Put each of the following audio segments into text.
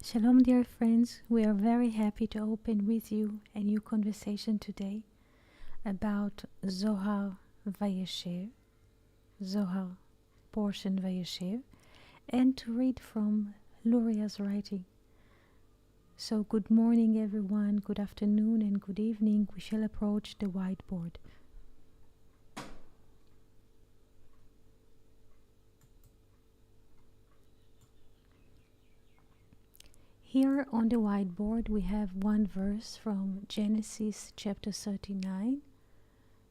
Shalom, dear friends. We are very happy to open with you a new conversation today about Zohar Vayeshev, Zohar portion Vayeshev, and to read from Luria's writing. So, good morning, everyone. Good afternoon and good evening. We shall approach the whiteboard. Here on the whiteboard we have one verse from Genesis chapter 39,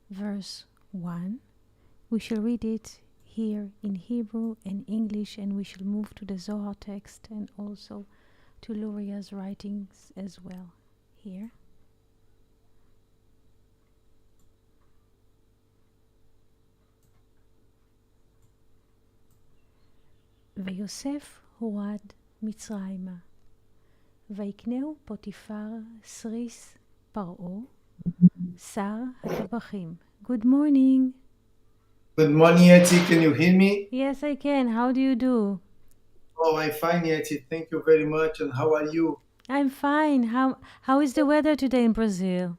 verse 1. We shall read it here in Hebrew and English, and we shall move to the Zohar text and also to Luria's writings as well here. ויוסף הורד מצרימה, ויקנהו פוטיפר סריס פרעה, שר הטבחים. Good morning. Good morning, Yeti. Can you hear me? Yes, I can. How do you do? Oh, I'm fine, Yeti. Thank you very much. And how are you? I'm fine. How is the weather today in Brazil?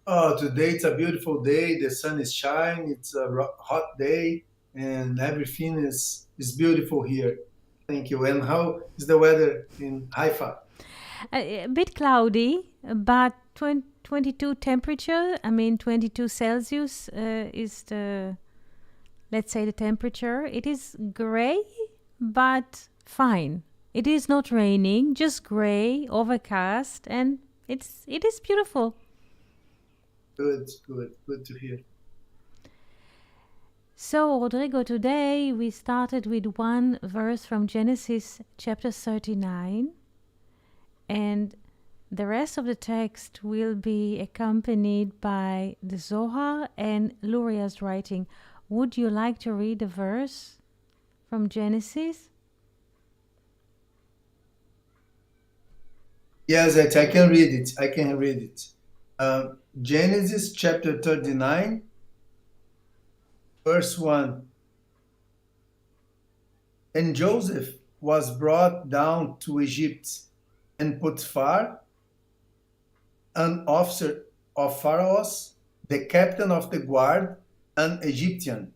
Oh, today it's a beautiful day. The sun is shining. It's a hot day, and everything is beautiful here. Thank you. And how is the weather in Haifa? A bit cloudy, but 22 temperature. 22 Celsius is the, let's say, the temperature. It is gray, but fine. It is not raining, just gray, overcast, and it is beautiful. Good to hear. So, Rodrigo, today we started with one verse from Genesis chapter 39, and the rest of the text will be accompanied by the Zohar and Luria's writing. Would you like to read the verse from Genesis? Yes, Yeti, I can read it. Genesis chapter 39, verse 1. And Joseph was brought down to Egypt, and Potiphar, an officer of Pharaoh's, the captain of the guard, an Egyptian,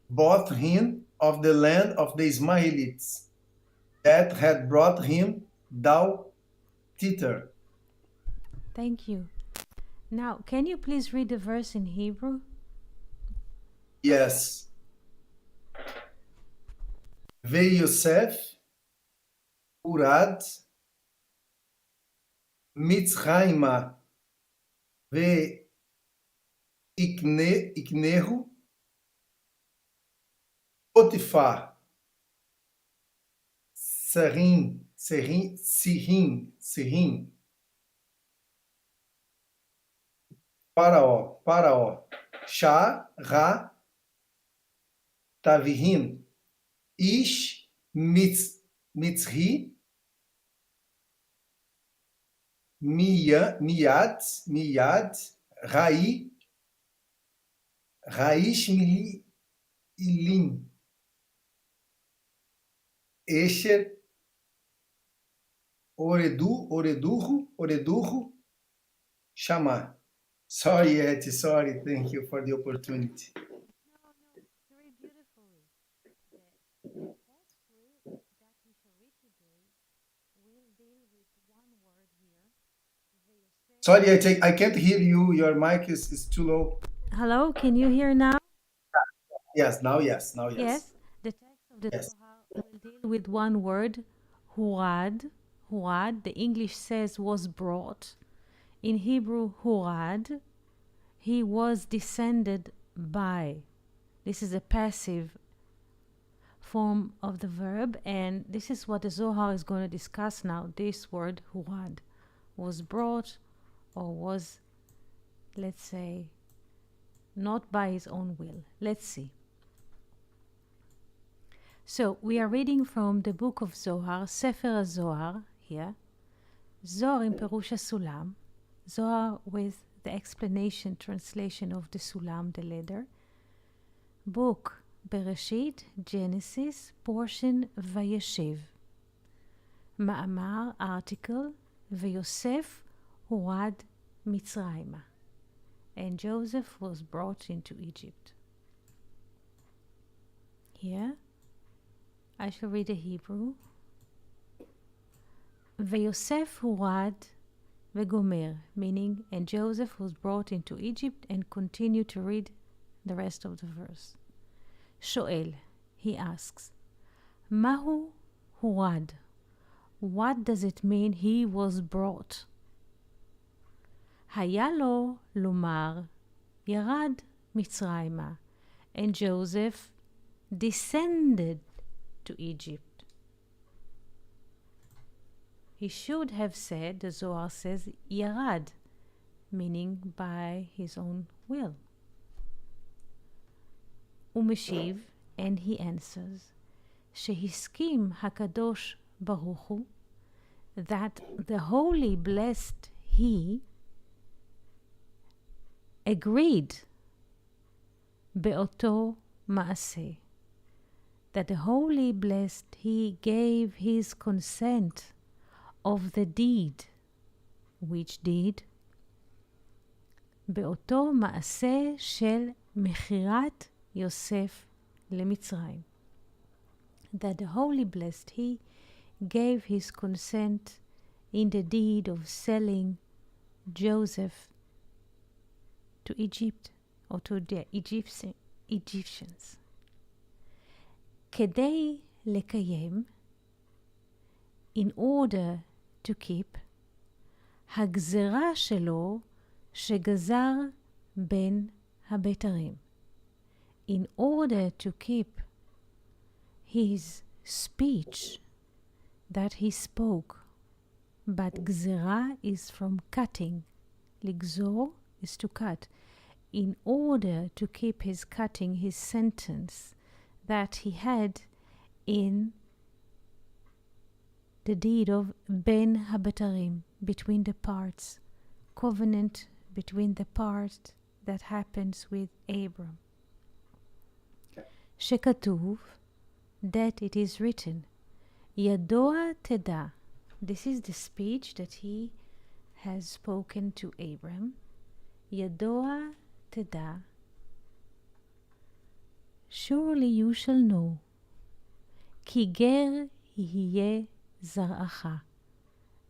bought him of the land of the Ismaelites, that had brought him down thither. Thank you. Now, can you please read the verse in Hebrew? Yes. Vayeshev urad Mitzrayma ve'iknehu Potifar Sirim Faraó Shara Tavihim Ish Mitzri Miyad Raish Ilim Esher Oredurro Shama. Sorry, Eti, sorry. Thank you for the opportunity. No, very beautifully. The text that we shall read today will deal with one word here. Sorry, Eti, I can't hear you. Your mic is too low. Hello, can you hear now? Yes, now yes. Yes. The text of the Yes. Zohar will deal with one word, huad. Huad, the English says was brought. In Hebrew, huad, he was descended by. This is a passive form of the verb, and this is what the Zohar is going to discuss now. This word, huad, was brought or was, let's say, not by his own will. Let's see. So we are reading from the book of Zohar, Sefer Zohar here. Zohar in Perush Sulam. Zohar with the explanation, translation of the Sulam, the ladder. Book Bereshit, Genesis, portion Vayeshev. מאמר, article, ויוסף הורד מצרימה. And Joseph was brought into Egypt. Here, I shall read the Hebrew. ויוסף הורד וגומר, meaning, and Joseph was brought into Egypt, and continue to read the rest of the verse. שואל, he asks, מהו הורד? What does it mean he was brought? היה לו לומר, ירד מצרימה, and Joseph descended to Egypt. He should have said, the Zohar says, ירד, meaning by his own will. הוא משיב, and he answers, שהסכים הקדוש ברוך הוא, that the holy blessed he agreed באותו מעשה, that the holy blessed he gave his consent of the deed, which deed? באותו מעשה של מכירת יוסף למצרים, that the holy blessed he gave his consent in the deed of selling Joseph to Egypt, or to the Egyptians. כדי לקיים, in order to keep, הגזרה שלו שגזר בין הבתרים. In order to keep his speech that he spoke, but גזרה is from cutting. לגזור is to cut. In order to keep his cutting, his sentence that he had in the deed of ben habetarim, between the parts, covenant between the parts that happens with Abram. שכתוב, that it is written, ידוע תדע. This is the speech that he has spoken to Abram. ידוע תדע. Surely you shall know. כי גר יהיה זרעך.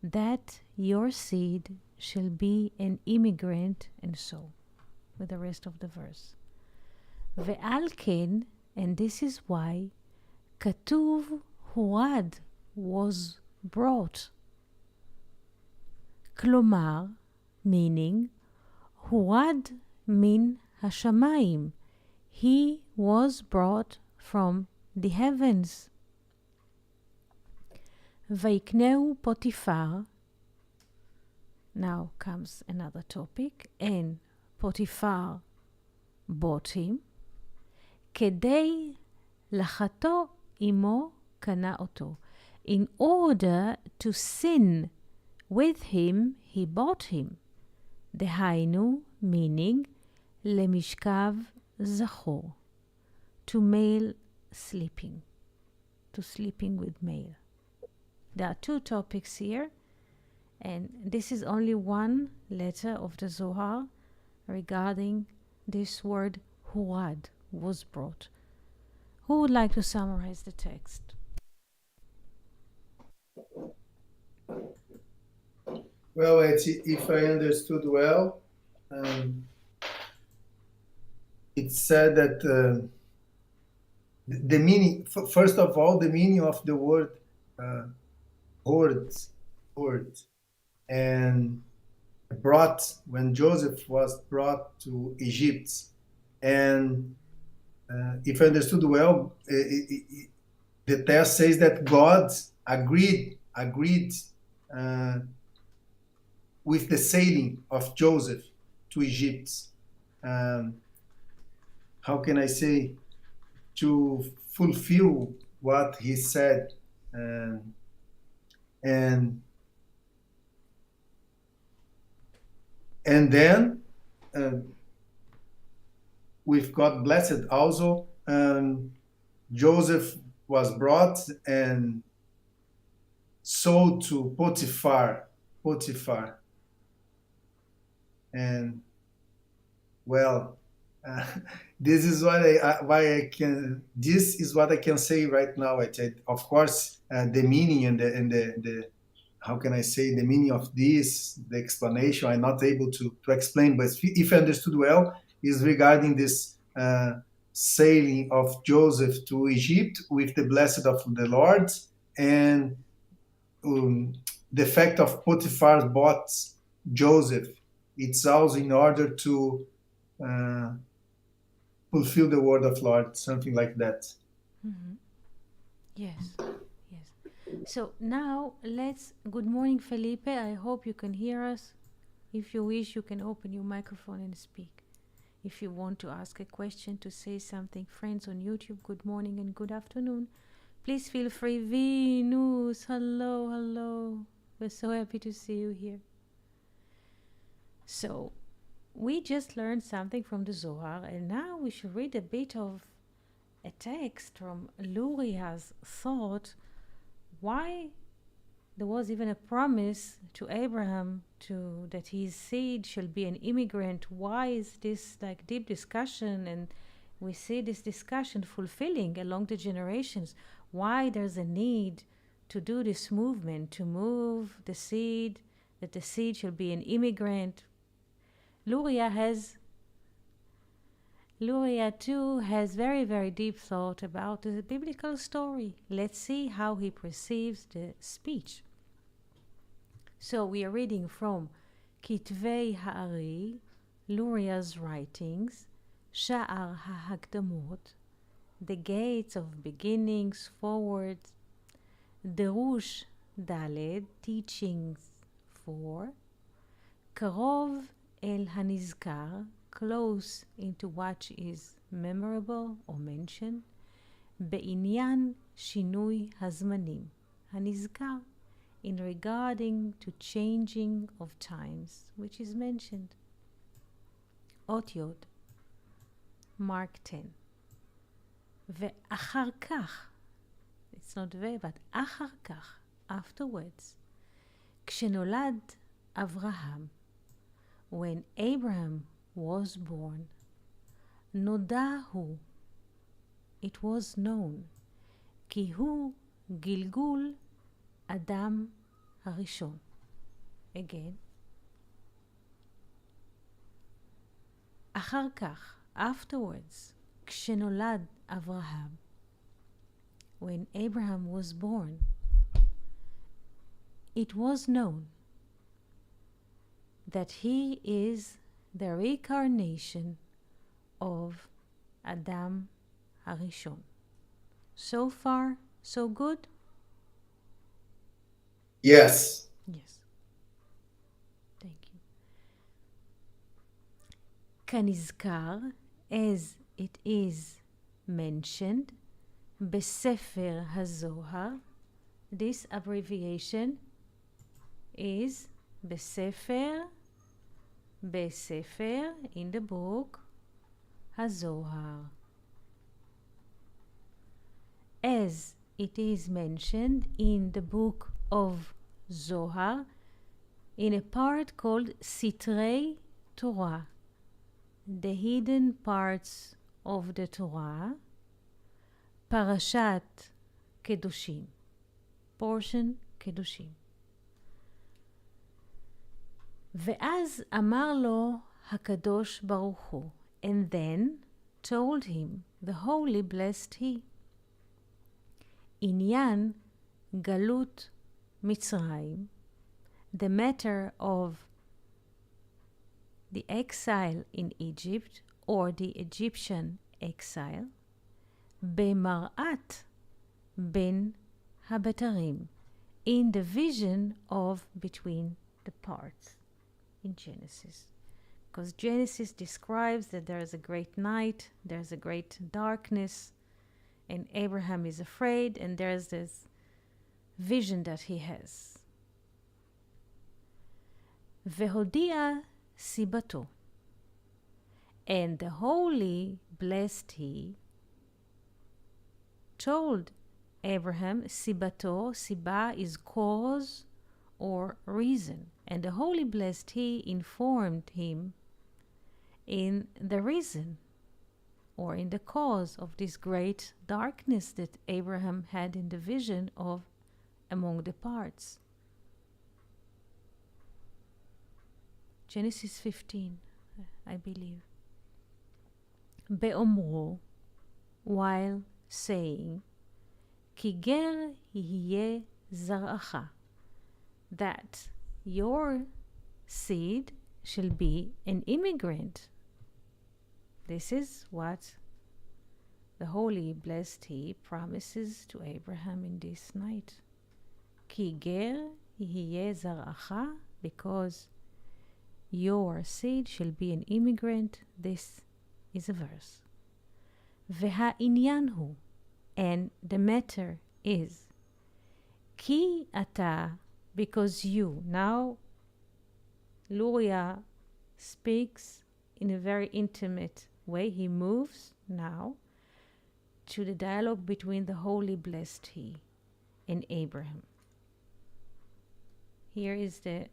That your seed shall be an immigrant, and so, with the rest of the verse. ועל כן, and this is why, כתוב הורד, was brought. כלומר, meaning, הורד מן השמיים. He was brought from the heavens. ויקנהו פוטיפר. Now comes another topic. And Potiphar bought him. כדי לחטוא עמו קנה אותו. In order to sin with him, he bought him. דהיינו, meaning, למשכב זכור. To male sleeping. To sleeping with male. There are two topics here, and this is only one letter of the Zohar regarding this word huad, was brought. Who would like to summarize the text? Well, if I understood well, it said that the meaning, first of all, the meaning of the word horde, and brought, when Joseph was brought to Egypt. And if I understood well, the text says that God agreed with the sailing of Joseph to Egypt. How can I say? To fulfill what he said. And then with God blessed also, Joseph was brought, and sold to Potiphar, and well, uh, this is what This is what I can say right now. Of course, the meaning and the how can I say the meaning of this, the explanation. I'm not able to explain, but if I understood well, is regarding this sailing of Joseph to Egypt with the blessed of the Lord, and um, the fact of Potiphar bought Joseph. It's also in order to uh, fulfill the word of Lord, something like that. Mm-hmm. Yes, yes. So now good morning, Felipe. I hope you can hear us. If you wish, you can open your microphone and speak. If you want to ask a question, to say something, friends on YouTube, good morning and good afternoon. Please feel free. Venus, hello, hello. We're so happy to see you here. So, we just learned something from the Zohar, and now we should read a bit of a text from Luria's thought why there was even a promise to Abraham that his seed shall be an immigrant. Why is this like deep discussion, and we see this discussion fulfilling along the generations? Why there's a need to do this movement, to move the seed, that the seed shall be an immigrant. Luria too has very, very deep thought about the biblical story. Let's see how he perceives the speech. So we are reading from Kitvei Ha'ari, Luria's writings, Sha'ar HaHakdamot, the gates of beginnings forward, Derush Daled, teachings 4, Karov El Hanizkar, close into what is memorable or mentioned, Be'inyan Shinui Hazmanim, Hanizkar, in regarding to changing of times, which is mentioned. Ot Yod, Mark 10. Ve'achar kach, it's not ve, but achar kach, afterwards, כשנולד Avraham, when Abraham was born, נודע it was known, כי הוא גלגול Adam Harishon. Again. אחר כך, afterwards, כשנולד Avraham, when Abraham was born, it was known that he is the reincarnation of Adam Harishon. So far, so good? Yes. Yes. Thank you. כנזכר, as it is mentioned, בספר הזוהר, this abbreviation is בספר, in the book, הזוהר. As it is mentioned in the book of Zohar, in a part called Sitrei Torah, the hidden parts of the Torah, Parashat Kedushim, portion Kedushim. ואז אמר לו הקדוש ברוך הוא, and then told him, the holy blessed he, עניין גלות מצרים, the matter of the exile in Egypt or the Egyptian exile, במראת בין הבתרים, in the vision of between the parts in Genesis. Because Genesis describes that there is a great night, there's a great darkness, and Abraham is afraid, and there's this vision that he has. והודיע סיבתו, and the holy blessed he told Abraham, sibato, siba is cause or reason. And the Holy Blessed He informed him in the reason or in the cause of this great darkness that Abraham had in the vision of among the parts. Genesis 15, I believe. Be'omro, while saying, Ki ger yeh zar'acha, that your seed shall be an immigrant. This is what the Holy Blessed He promises to Abraham in this night. Ki ger yeh zar'acha, because your seed shall be an immigrant. This is a verse. V'ha'inyan hu, and the matter is, ki ata, because you. Now, Luria speaks in a very intimate way. He moves now to the dialogue between the Holy Blessed He and Abraham. Here is the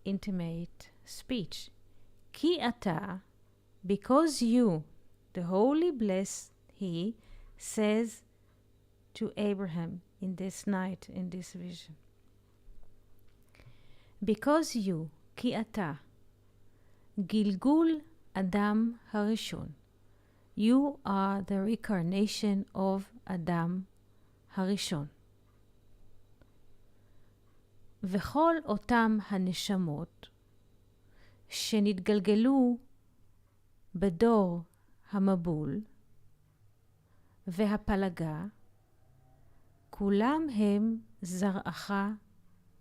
intimate speech. Ki ata, because you, the Holy Blessed He, says to Abraham in this night, in this vision. Because you, ki ata, Gilgul Adam Harishon, you are the reincarnation of Adam Harishon. וכל אותם הנשמות שנתגלגלו בדור המבול והפלגה, כולם הם זרעך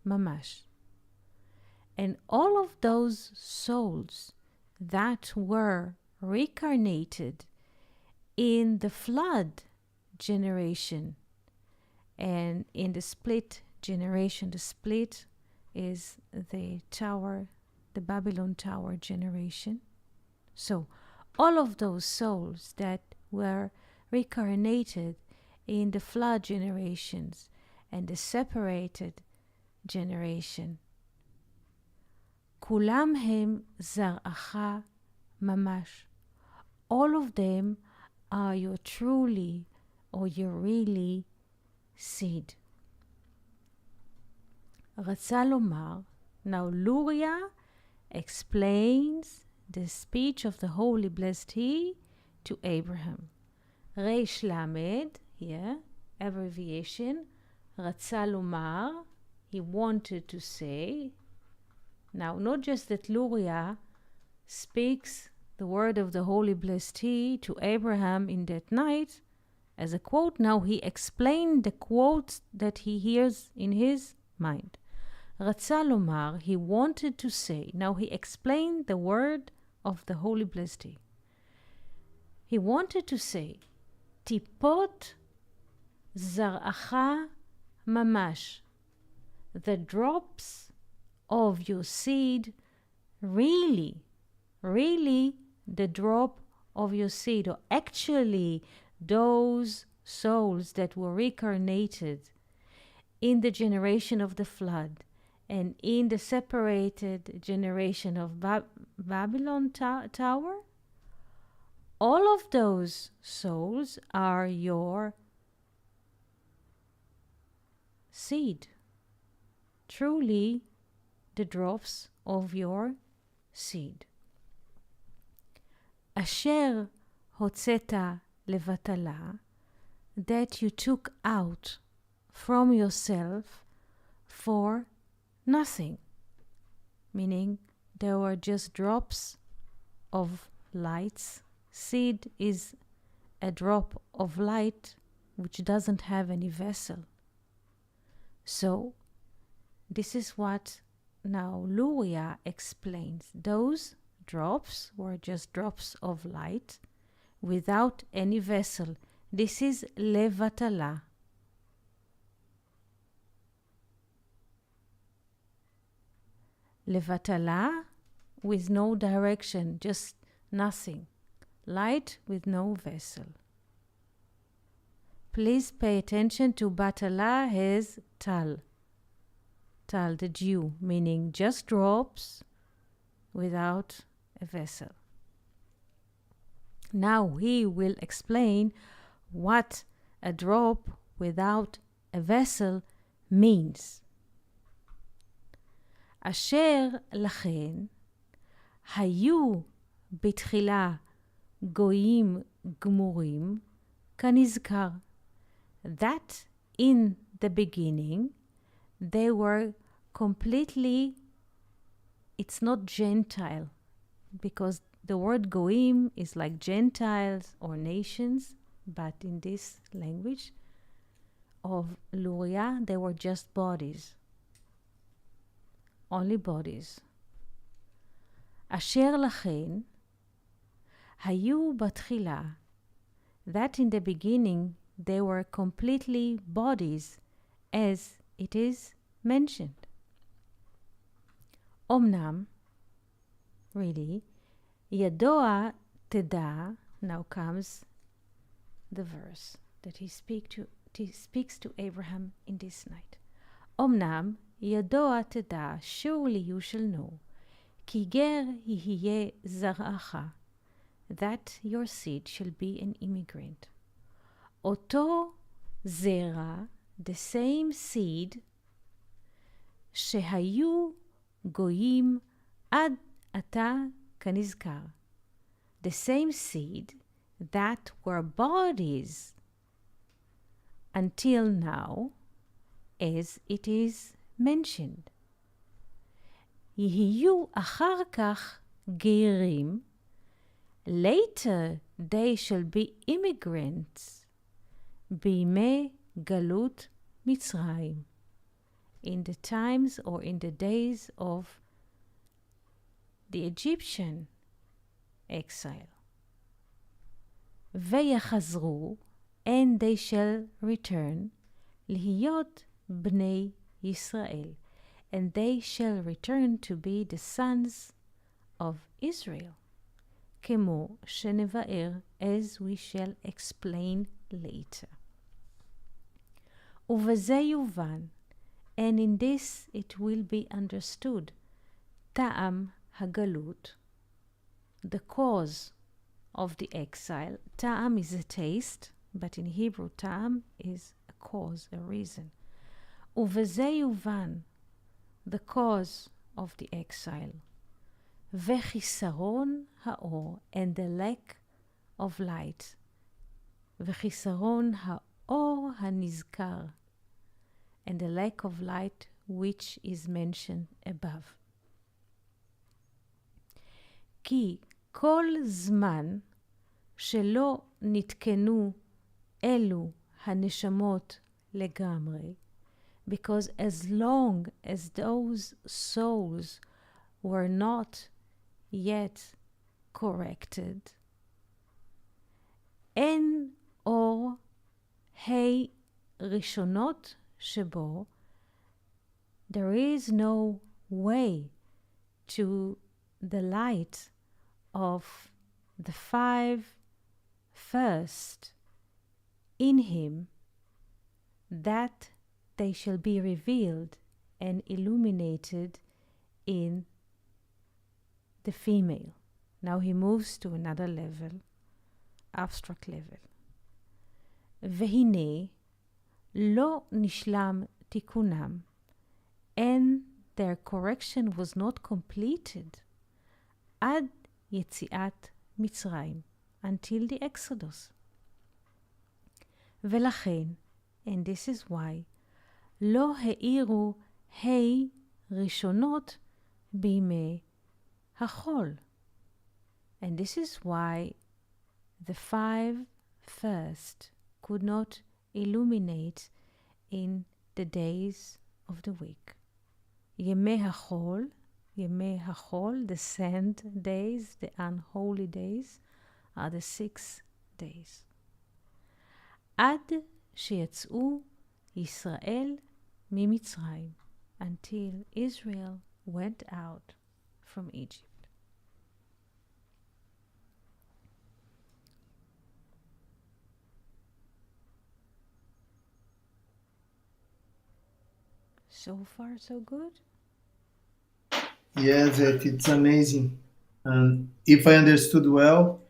ממש. And all of those souls that were reincarnated in the flood generation and in the split generation, the split is the tower, the Babylon Tower generation. So all of those souls that were reincarnated in the flood generations and the separated generation, כולם הם זרעך ממש. All of them are your truly or your really seed. רצה לומר, now Luria explains the speech of the Holy Blessed He to Abraham. ריש למד, here, abbreviation, רצה לומר, he wanted to say. Now, not just that Luria speaks the word of the Holy Blessed He to Abraham in that night as a quote, now he explained the quotes that he hears in his mind. רצה לומר, he wanted to say. Now he explained the word of the Holy Blessed He. He wanted to say, טיפות זרעך ממש, the drops of your seed, really the drop of your seed, or actually those souls that were reincarnated in the generation of the flood and in the separated generation of Babylon Tower, all of those souls are your seed, truly the drops of your seed. אשר הוצאת לבטלה, that you took out from yourself for nothing, meaning there were just drops of lights. Seed is a drop of light which doesn't have any vessel. So this is what now Luria explains. Those drops were just drops of light without any vessel. This is levatala. Levatala with no direction, just nothing. Light with no vessel. Please pay attention to Batala as Tal. Tal, the dew, meaning just drops without a vessel. Now he will explain what a drop without a vessel means. אשר לכן היו בתחילה גויים גמורים כנזכר. That in the beginning they were completely, it's not Gentile, because the word goim is like Gentiles or nations, but in this language of Luria, they were just bodies. Only bodies. אשר לכן היו בתחילה, that in the beginning they were completely bodies, as it is mentioned. אמנם, really, ידוע תדע, now comes the verse that he speaks to Abraham in this night. אמנם ידוע תדע, surely you shall know, כי גר יהיה זרעך, that your seed shall be an immigrant. אותו זרע, the same seed, שהיו גויים עד עתה כנזכר. The same seed that were bodies until now, as it is mentioned. יהיו אחר כך גרים, later they shall be immigrants, בימי גלות מצרים, in the times or in the days of the Egyptian exile. ויחזרו, and they shall return, להיות בני ישראל, and they shall return to be the sons of Israel, כמו שנבאר, as we shall explain later. ובזה יובן, and in this it will be understood, טעם הגלות, the cause of the exile. טעם is a taste, but in Hebrew טעם is a cause, a reason. ובזה יובן, the cause of the exile. וחיסרון האור, and the lack of light. וחיסרון האור הנזכר, and the lack of light which is mentioned above. כי כל זמן שלא נתקנו אלו הנשמות לגמרי, because as long as those souls were not yet corrected, אין אור ראשונות שבו, there is no way to the light of the 5 first in him, that they shall be revealed and illuminated in the female. Now he moves to another level, abstract level. והנה לא נשלם תיקונם, and their correction was not completed עד יציאת מצרים, until the Exodus. ולכן, and this is why, לא האירו ראשונות בימי החול. And this is why the 5 first could not illuminate in the days of the week. ימי החול, the sand days, the unholy days, are the 6 days. עד שיצאו ישראל ממצרים, until Israel went out from Egypt. So far, so good. Yes, it's amazing. And if I understood well,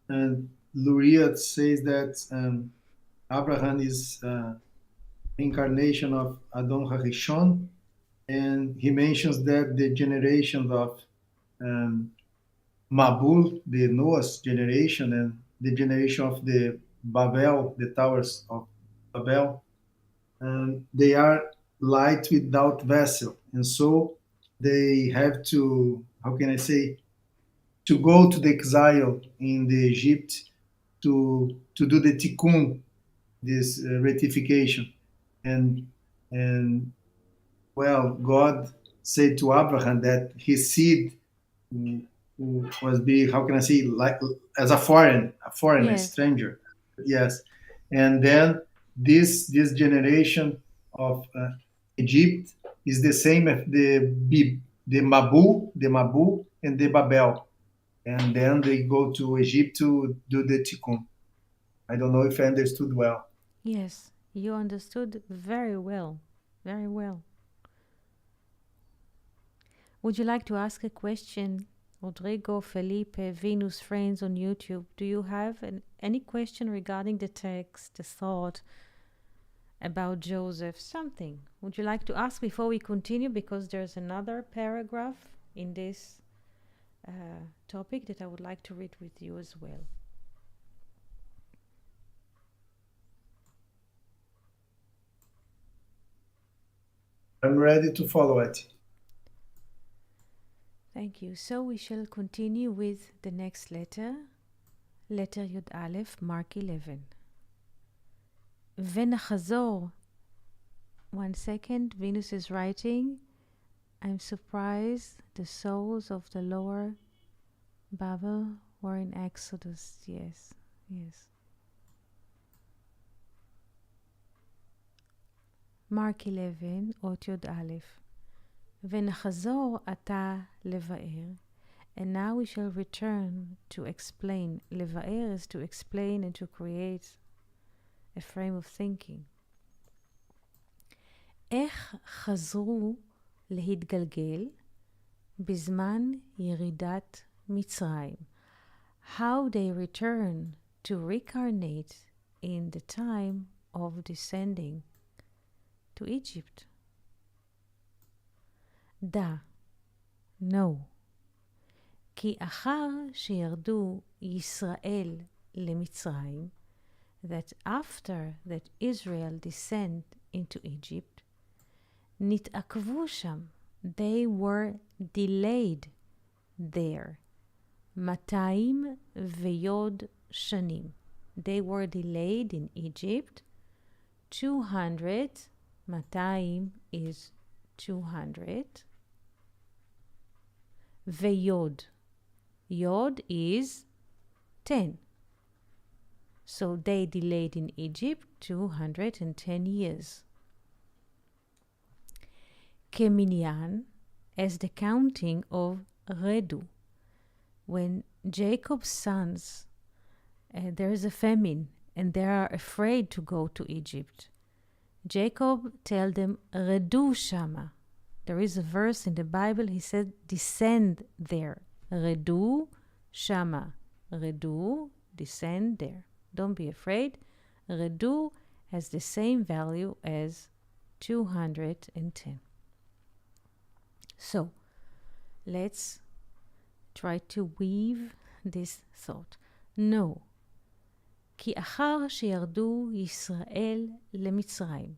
and Luria says that Abraham is incarnation of Adon Harishon, and he mentions that the generations of um, Mabul, the Noah's generation, and the generation of the Babel, the towers of Babel, they are light without vessel, and so they have to, how can I say, to go to the exile in the Egypt to do the tikkun, this rectification, and and well, God said to Abraham that his seed was be, how can I say, like as a foreigner, Yes, stranger. Yes, and then this generation of Egypt is the same as the Mabu and the Babel, and then they go to Egypt to do the tikkun. I don't know if I understood well. yes, you understood very well. Very well. Would you like to ask a question? Rodrigo, Felipe, Venus Friends on YouTube. Do you have any question regarding the text, the thought about Joseph? Something. Would you like to ask before we continue? Because there's another paragraph in this topic that I would like to read with you as well. I'm ready to follow it. Thank you. So we shall continue with the next letter, letter Yud Aleph, Mark 11. ונחזור. One second, Venus is writing. I'm surprised the souls of the lower Babel were in Exodus. Yes, yes. Mark 11, אות יוד א'. ונחזור עתה לבאר. And now we shall return to explain. לבאר is to explain and to create a frame of thinking. איך חזרו להתגלגל בזמן ירידת מצרים? How they return to reincarnate in the time of descending to Egypt. דע, no. כי אחר שירדו ישראל למצרים, that after that Israel descend into Egypt, נתעכבו שם, they were delayed there, 200 שנים. They were delayed in Egypt, 200, 200 is 200, ויוד, yod is 10. So they delayed in Egypt 210 years. כמניין, as the counting of רדו. When Jacob's sons, there is a famine and they are afraid to go to Egypt, Jacob tell them, רדו שמה. There is a verse in the Bible, he said, descend there. רדו שמה. רדו, descend there. Don't be afraid. רדו has the same value as 210. So, let's try to weave this thought. No. כי אחר שירדו ישראל למצרים,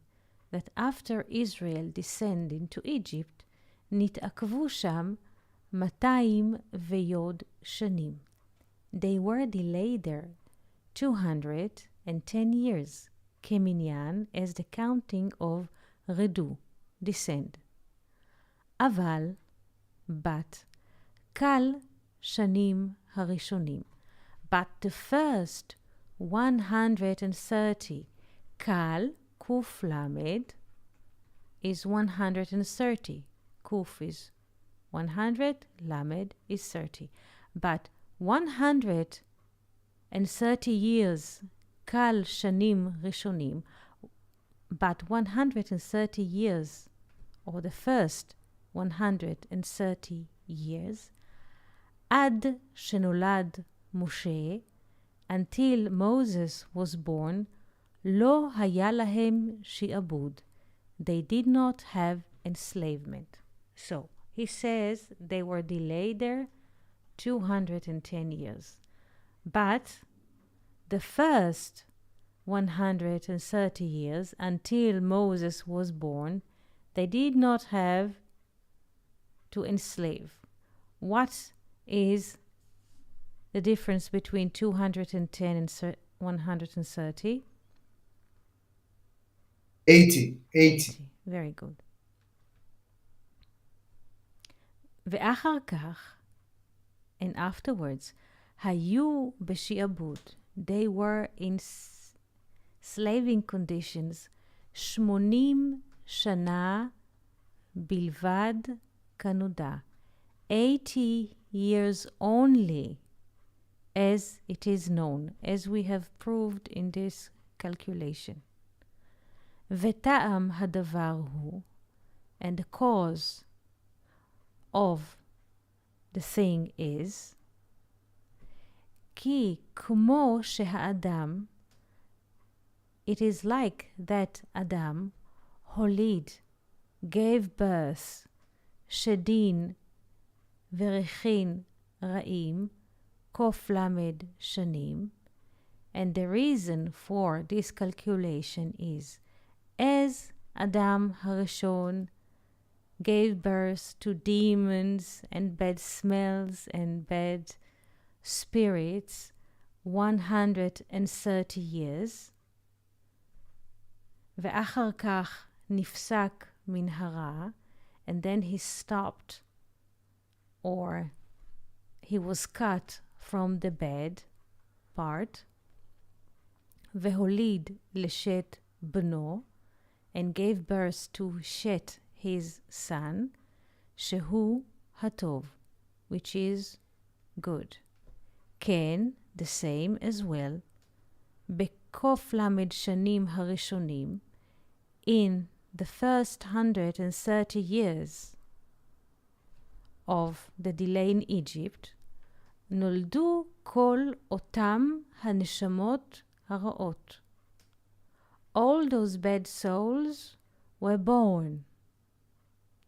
that after Israel descend into Egypt, נתעכבו שם 200 שנים. They were delayed there 210 years, כמניין, as the counting of רדו, descend. אבל, but, קל שנים הראשונים. But the first 130, קל, קוף למד, is 130. Kuf is 100, Lamed is 30. But 130 years, Kal Shanim Rishonim, but 130 years or the first 130 years, עד שנולד משה, until Moses was born, לא היה להם שעבוד. They did not have enslavement. So, he says they were delayed there 210 years. But the first 130 years, until Moses was born, they did not have to enslave. What is the difference between 210 and 130? 80. Very good. ואחר כך, and afterwards, היו בשעבוד. They were in slaving conditions 80 שנה בלבד כנודע. 80 years only, as it is known, as we have proved in this calculation. וטעם הדבר הוא, and the cause of the thing is, כי כמו שהאדם, it is like that Adam הוליד, gave birth, שדין וריחין רעים, קוף למד שנים, and the reason for this calculation is, as Adam הראשון gave birth to demons and bad smells and bad spirits 130 years, ואחר כך נפסק מן הרע, and then he stopped, or he was cut from the bad part, והוליד לשת בנו, and gave birth to Shet, his son, שהוא הטוב, which is good. כן, the same as well, בקוף למד שנים הראשונים, in the first 130 years of the delay in Egypt, נולדו כל אותם הנשמות הרעות. All those bad souls were born.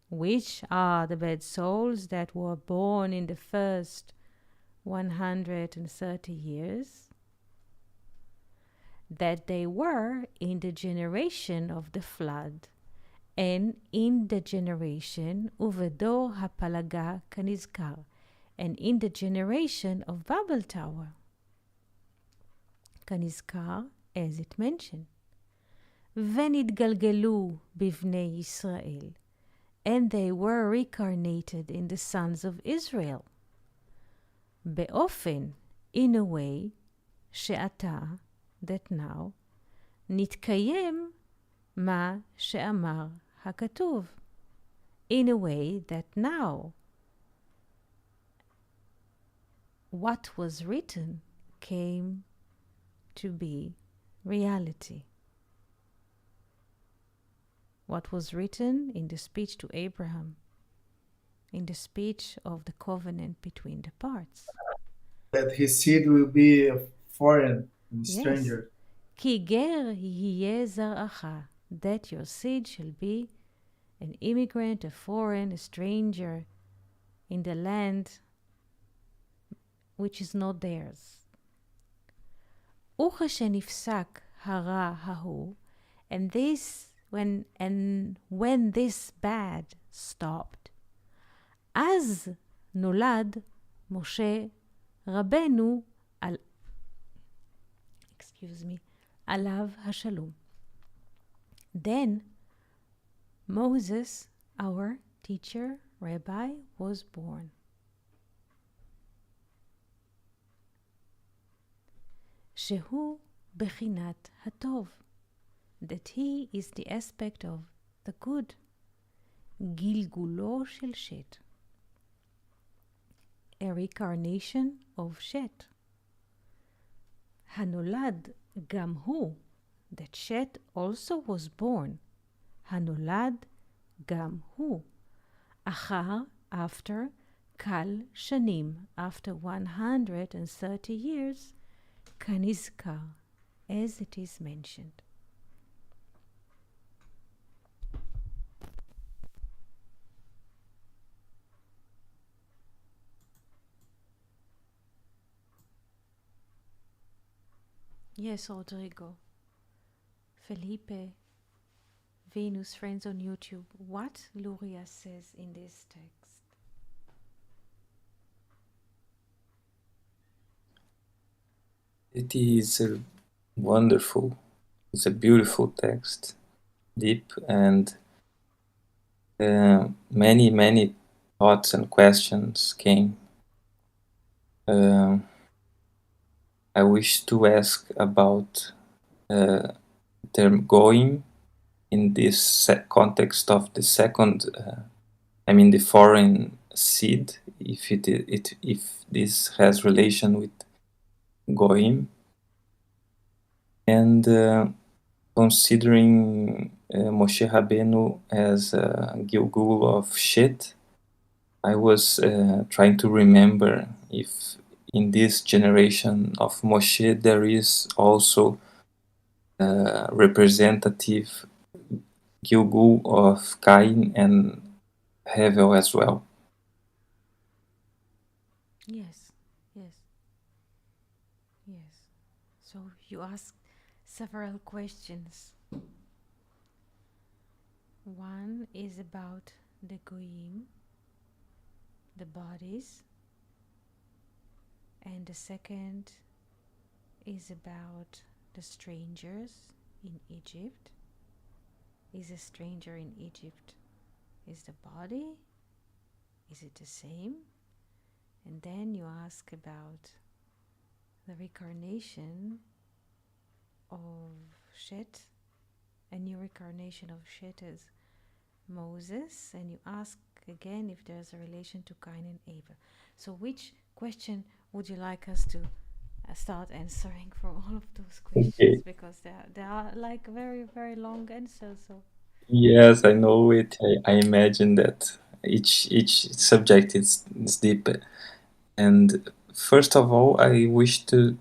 Which are the bad souls that were born in the first 130 years? That they were in the generation of the flood, and in the generation ובדור הפלגה כנזכר, and in the generation of Babel Tower, כנזכר, as it mentioned. ונתגלגלו בבני ישראל, and they were reincarnated in the sons of Israel. באופן, in a way, שעתה, that now, נתקיים מה שאמר הכתוב. In a way that now, what was written came to be reality. What was written in the speech to Abraham, in the speech of the covenant between the parts. That his seed will be a foreign and stranger. כי גר יהיה זרעך, that your seed shall be an immigrant, a foreign, a stranger in the land which is not theirs. וכשנפסק הרע ההוא, and when this bad stopped, אז נולד משה רבנו עליו השלום. Then Moses, our teacher, rabbi, was born. שהוא בחינת הטוב, that he is the aspect of the good. גלגולו של שת, a reincarnation of שת. הנולד גם הוא, that Shet also was born. הנולד גם הוא. after קל שנים, after 130 years, כנזכר, as it is mentioned. Yes, Rodrigo. Felipe. Venus friends on YouTube. What Luria says in this text. It is wonderful. It's a beautiful text, deep, and many thoughts and questions came. I wish to ask about the term going in this context of the second, the foreign seed, if this has relation with goyim, and considering Moshe Rabbeinu as a Gilgul of shit, I was trying to remember if in this generation of Moshe there is also a representative Gilgul of Cain and Hevel as well. Yes. So you asked several questions. One is about the goyim, the bodies, and the second is about the strangers in Egypt. Is a stranger in Egypt, is the body? Is it the same? And then you ask about the reincarnation of Shet, a new reincarnation of Shet as Moses, and you ask again if there's a relation to Cain and Abel. So which question would you like us to start answering for all of those questions? Okay. Because they are like very, very long answers. So Yes, I know it. I imagine that each subject is deep. And first of all, I wish to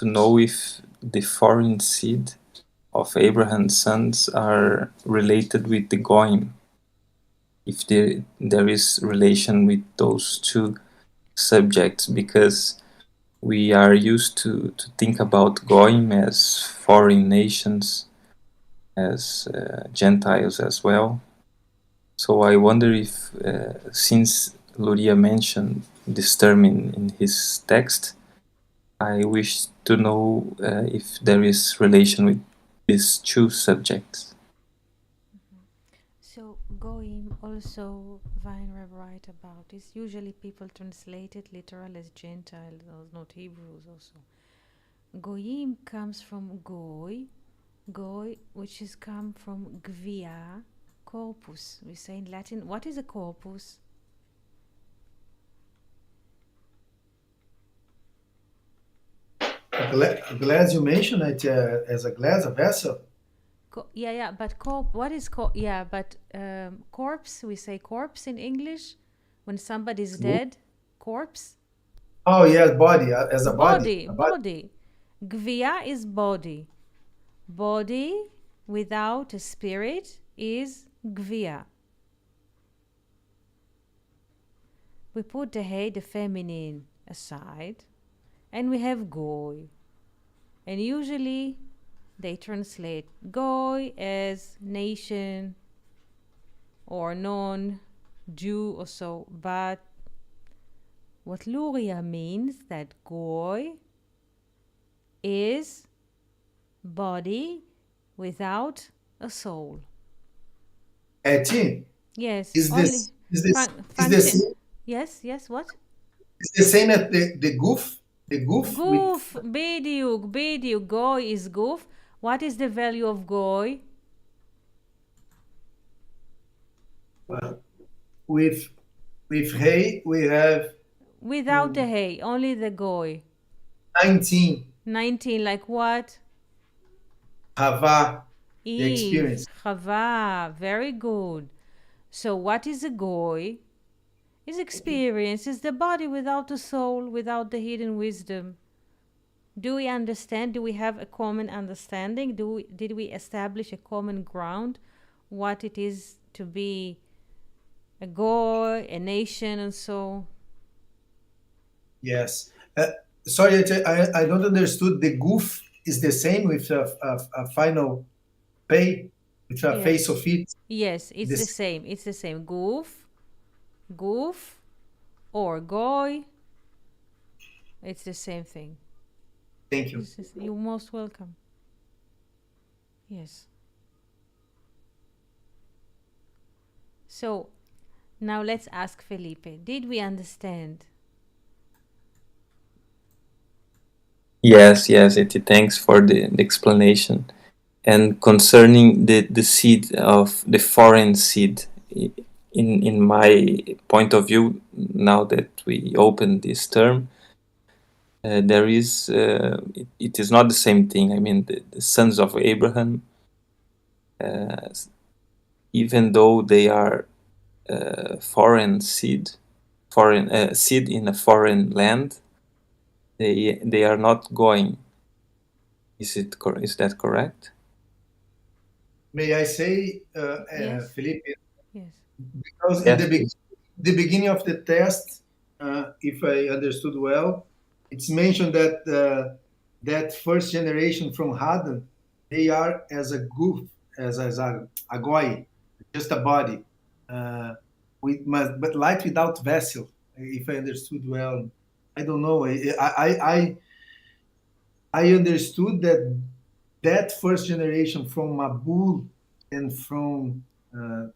know if the foreign seed of Abraham's sons are related with the Goyim, if there is relation with those two subjects, because we are used to think about Goyim as foreign nations, as Gentiles as well. So I wonder if, since Luria mentioned this term in his text, I wish to know if there is relation with these two subjects. So Goyim also Weinreb write about this. Usually people translate it literal as Gentiles, or not Hebrews also. Goyim comes from goy, which is come from gvia, corpus. We say in Latin, what is a corpus? A glass, you mentioned it as a glass, a vessel. But corpse, we say corpse in English when somebody's dead, corpse. Oh yes, body, as a body. Body. Gvia is body. Body without a spirit is gvia. We put the hey, the feminine, aside, and we have goy. And usually they translate goy as nation or non-Jew or so. But what Luria means that goy is body without a soul. Eti? Yes. Is this function. Yes, what? Is the same as the goof? The goof? Goof, bediuk. Goy is goof. What is the value of goy? With hay, we have... Without the hay, only the goy. 19. 19, like what? Hava, the Eve, experience. Chava, very good. So what is a goy? Is experience, is the body without the soul, without the hidden wisdom. Do we understand? Do we have a common understanding? Did we establish a common ground? What it is to be a goy, a nation, and so? Yes. Sorry, I don't understood. The goof is the same with a final pay, with a Yeah. face of it. Yes, it's the This. same. It's the same. Goof, or goy. It's the same thing. Thank you. You're most welcome. Yes. So now let's ask Felipe. Did we understand? Yes, yes, Eti, thanks for the explanation. And concerning the seed of the foreign seed, in my point of view, now that we open this term, there is it is not the same thing. I mean, the sons of Abraham, uh, even though they are foreign seed, foreign seed in a foreign land, they are not going. Is that correct? May I say, Yes. Felipe, Yes. because in Yes, please. the beginning of the test, if I understood well, it's mentioned that that first generation from Hadan, they are as a goof, as a goy, just a body, but light without vessel. If I understood well, I don't know. I understood that that first generation from Mabul and uh,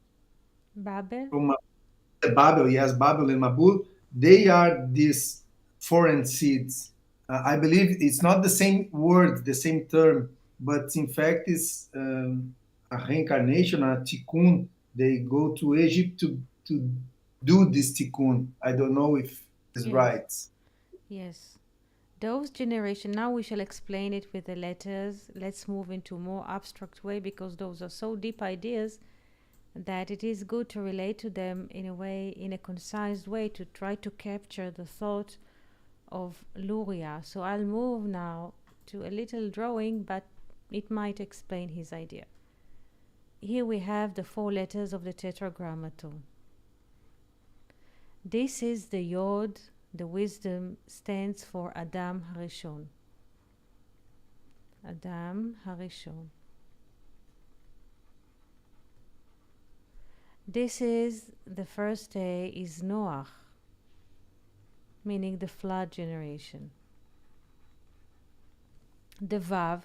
Babel? from Babel, yes, Babel and Mabul, they are these foreign seeds. I believe it's not the same word, the same term, but in fact it's a reincarnation, a tikkun. They go to Egypt to do this tikkun. I don't know if it's Yes. right. Yes. Those generation, now we shall explain it with the letters. Let's move into a more abstract way because those are so deep ideas that it is good to relate to them in a way, in a concise way, to try to capture the thought of Luria. So I'll move now to a little drawing, but it might explain his idea. Here we have the 4 letters of the Tetragrammaton. This is the Yod, the wisdom stands for Adam Harishon. Adam Harishon. This is the first day is Noach, meaning the flood generation. The Vav,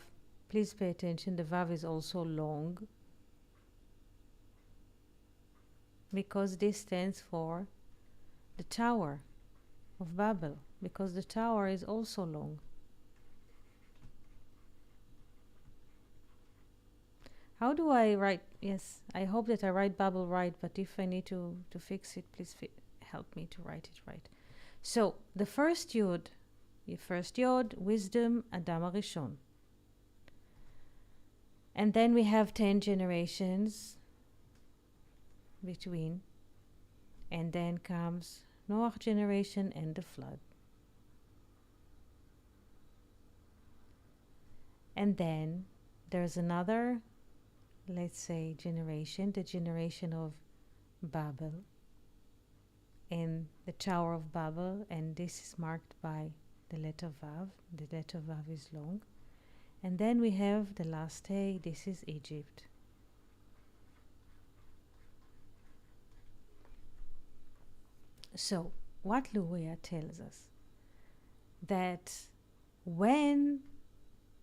please pay attention, the Vav is also long because this stands for the Tower of Babel, because the tower is also long. How do I write? Yes, I hope that I write Babel right, but if I need to fix it, please help me to write it right. So, the first Yod, wisdom, Adam Arishon. And then we have 10 generations between, and then comes Noach generation and the flood. And then there's another, let's say, generation, the generation of Babel and the Tower of Babel, and this is marked by the letter Vav. The letter Vav is long. And then we have the last day, this is Egypt. So, what Luria tells us, that when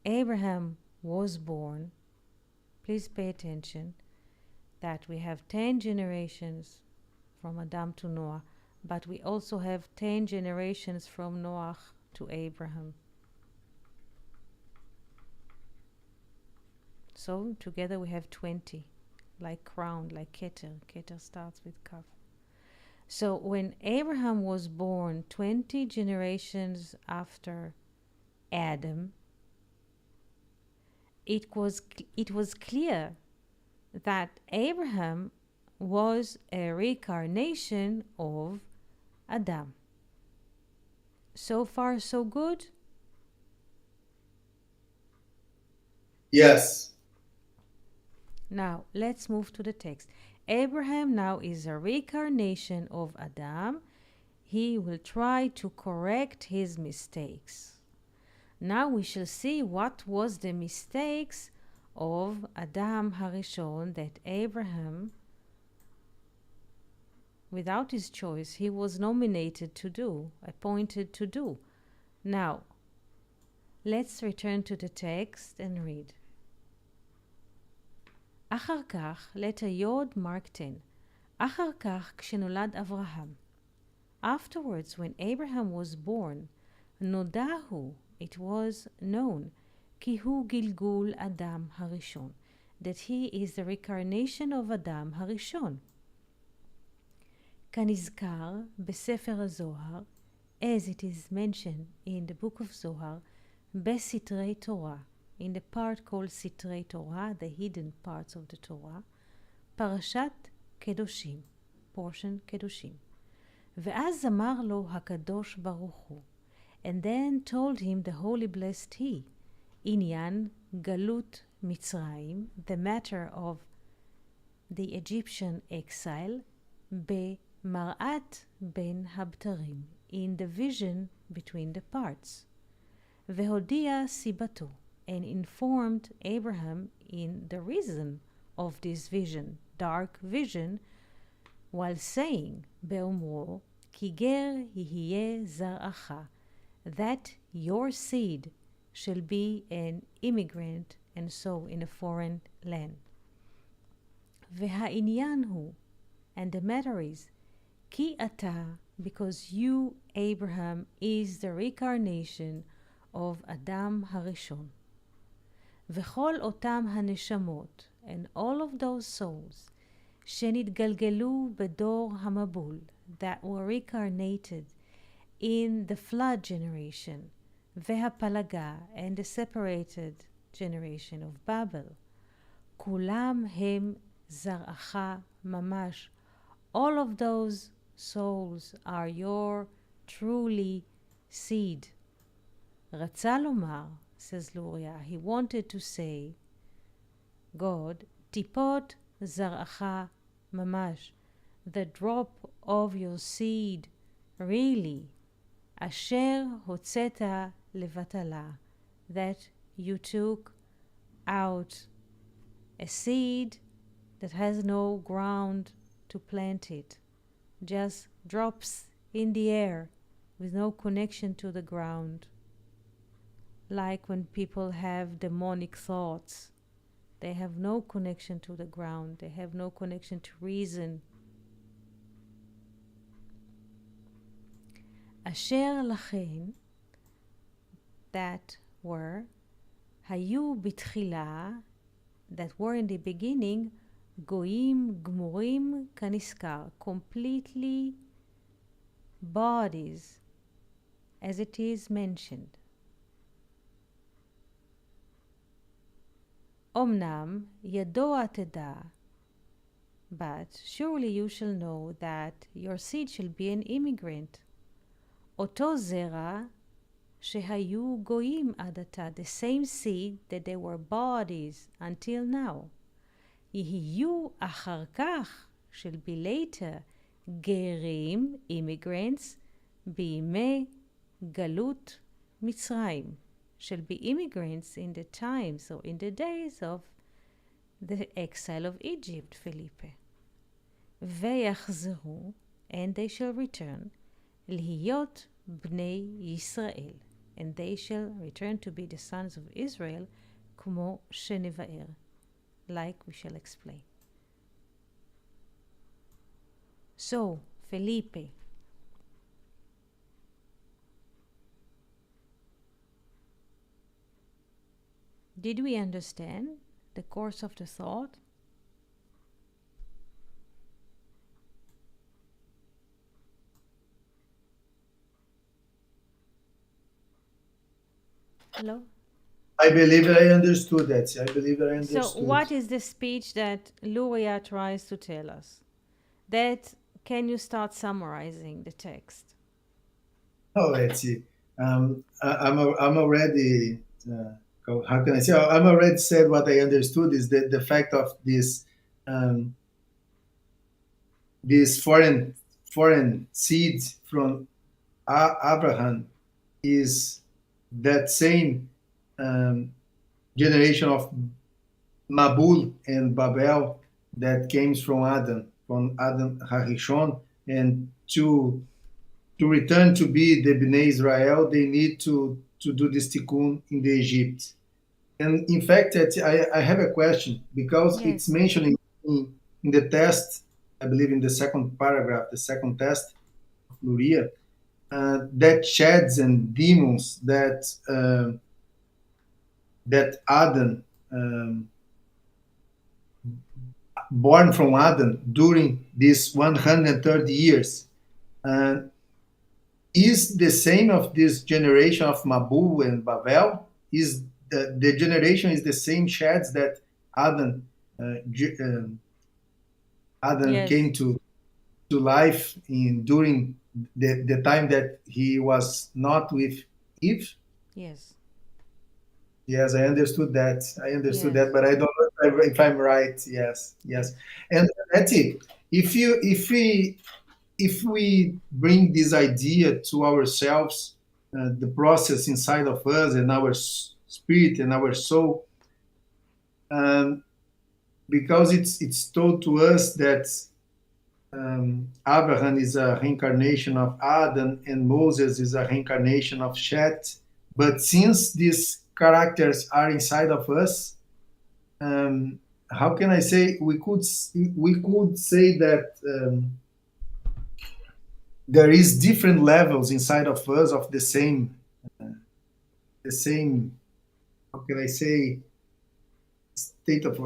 Abraham was born, please pay attention, that we have 10 generations from Adam to Noah, but we also have 10 generations from Noah to Abraham. So together we have 20, like crown, like Keter. Keter starts with Kaf. So when Abraham was born, 20 generations after Adam, it was clear that Abraham was a reincarnation of Adam. So far, so good? Yes. Now, let's move to the text. Abraham now is a reincarnation of Adam. He will try to correct his mistakes. Now we shall see what was the mistakes of Adam Harishon that Abraham, without his choice, he was nominated to do, appointed to do. Now, let's return to the text and read. אחר כך, letter יוד, mark 10. אחר כך, כשנולד אברהם. Afterwards, when Abraham was born, נודע הוא, it was known, כי הוא גלגול אדם הראשון, that he is the reincarnation of אדם הראשון. כנזכר בספר הזוהר, as it is mentioned in the book of Zohar, בסתרי תורה, in the part called סתרי תורה, the hidden parts of the Torah, פרשת קדושים, portion קדושים. ואז אמר לו הקדוש ברוך הוא, and then told him the holy blessed he, עניין גלות מצרים, the matter of the Egyptian exile, במראת בין הבתרים, in the vision between the parts. והודיע סיבתו, and informed Abraham in the reason of this vision, dark vision, while saying, באומרו, כי גר יהיה זרעך, that your seed shall be an immigrant and so in a foreign land. והעניין הוא, and the matter is, כי אתה, because you, Abraham, is the reincarnation of אדם הראשון. וכל אותם הנשמות, and all of those souls, שנתגלגלו בדור המבול, that were reincarnated in the flood generation, והפלגה, and the separated generation of Babel, כולם הם זרעך ממש. All of those souls are your truly seed. רצה לומר, says Luria, he wanted to say, God, טיפות זרעך ממש, the drop of your seed, really, אשר הוצאת לבטלה, that you took out a seed that has no ground to plant it, just drops in the air with no connection to the ground. Like when people have demonic thoughts, they have no connection to the ground, they have no connection to reason. אשר לכן, that were, היו בתחילה, that were in the beginning, גויים גמורים כנזכר, completely bodies, as it is mentioned. אמנם ידוע תדע, but surely you shall know that your seed shall be an immigrant. אותו זרע שהיו גויים עד עתה, the same seed that they were bodies until now. יהיו אחר כך, shall be later, גרים, immigrants, בימי גלות מצרים, shall be immigrants in the times or in the days of the exile of Egypt, Felipe. ויחזרו, and they shall return, להיות בני ישראל, and they shall return to be the sons of Israel, כמו שנבאר, like we shall explain. So, Felipe, did we understand the course of the thought? Hello? I believe I understood that. I believe I understood. So what is the speech that Luria tries to tell us? That, can you start summarizing the text? Oh, let's see. I'm already. How can I say? I'm already said what I understood is the fact of um, this foreign seeds from Abraham is that same um, generation of Mabul and Babel that came from Adam Harishon, and to return to be the Bnei Israel, they need to do this tikkun in the Egypt. And in fact, I have a question because it's Yes. mentioned in the test, I believe in the second paragraph, the second test of Luria, that shads and demons that Adam, born from Adam during these 130 years, uh, is the same of this generation of Mabul and Babel? Is the generation is the same shads that Adam Adam Yes. came to life in during the time that he was not with Eve? Yes. Yes, I understood that. I understood Yes. that, but I don't know if I'm right. Yes, yes. Yes. And that's it. If we bring this idea to ourselves, the process inside of us and our spirit and our soul, um, because it's told to us that Abraham is a reincarnation of Adam and Moses is a reincarnation of Shet. But since these characters are inside of us, um, how can I say we could say that there is different levels inside of us of the same how can I say state of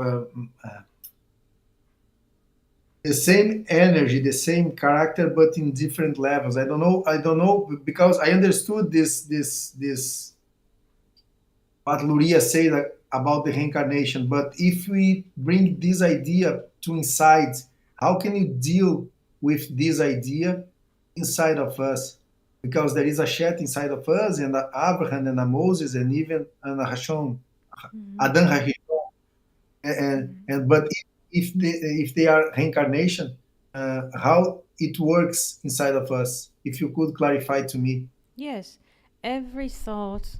the same energy, the same character, but in different levels. I don't know because I understood this what Luria said about the reincarnation. But if we bring this idea to inside, how can you deal with this idea inside of us? Because there is a Shet inside of us, and a Abraham, and a Moses, and even an Hashon, Mm-hmm. Adam Hashon. And but if they are reincarnation, how it works inside of us? If you could clarify to me. Yes. Every thought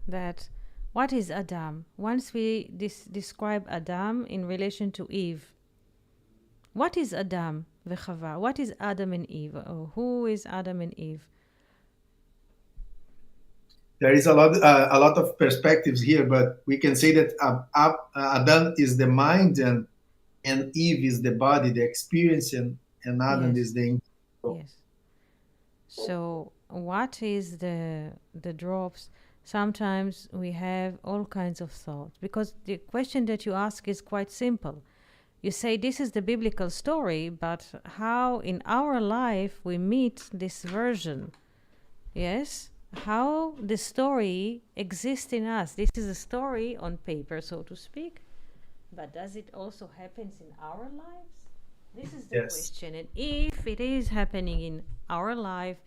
that, what is Adam? Once we describe Adam in relation to Eve, what is Adam v'Chava? What is Adam and Eve? Or who is Adam and Eve? There is a lot of perspectives here, but we can say that Adam is the mind, and Eve is the body, the experience, and Adam Yes. is the intellect. Yes. So what is the drops? Sometimes we have all kinds of thoughts because the question that you ask is quite simple. You say this is the biblical story, but how in our life we meet this version? Yes? How the story exists in us. This is a story on paper, so to speak, but does it also happens in our lives? This is the Yes. question. And if it is happening in our life,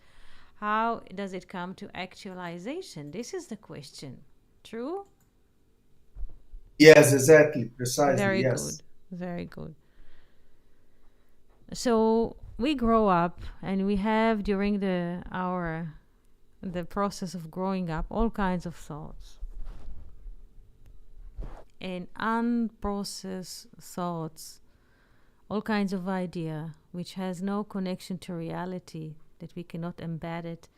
how does it come to actualization? This is the question. True? Yes, exactly, precisely. Very Yes. good. Very good. So we grow up and we have during the process of growing up all kinds of thoughts. And unprocessed thoughts, all kinds of idea which has no connection to reality, that we cannot embed it